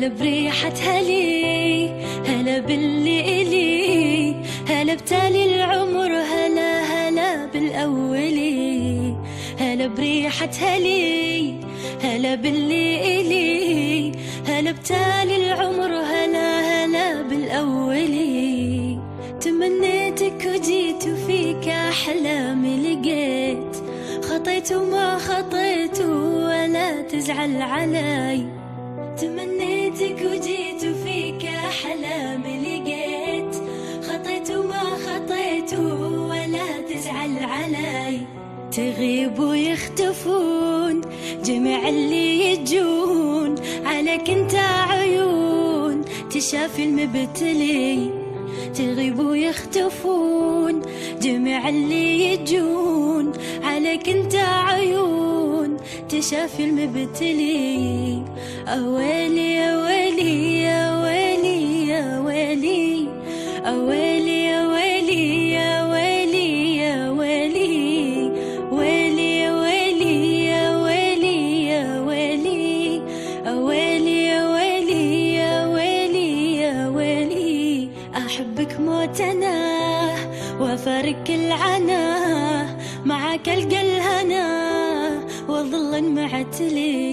هلا بريحتها لي، هلا باللي إلي، هلا بتالي العمر، هلا هلا بالأولي. هلا بريحتها لي، هلا باللي إلي، هلا بتالي العمر، هلا هلا بالأولي. تمنيتك وجيت وفيك أحلامي لقيت، خطيت وما خطيت ولا تزعل علي. تمنيتك وجيت وفيك أحلامي لقيت، خطيت وما خطيت ولا تزعل علي. تغيب ويختفون جميع اللي يجون، عليك انت عيون تشافي المبتلي. تغيب ويختفون جميع اللي يجون، عليك انت عيون تشافي المبتلي. أويلي يا ويلي يا ويلي يا ويلي، أويلي يا ويلي يا ويلي يا ويلي، ويلي يا ويلي يا ويلي يا ويلي، أويلي يا ويلي يا ويلي يا ويلي. أحبك موت أنا وأفارق العنا، معك ألقى الهنا وظل معتلي.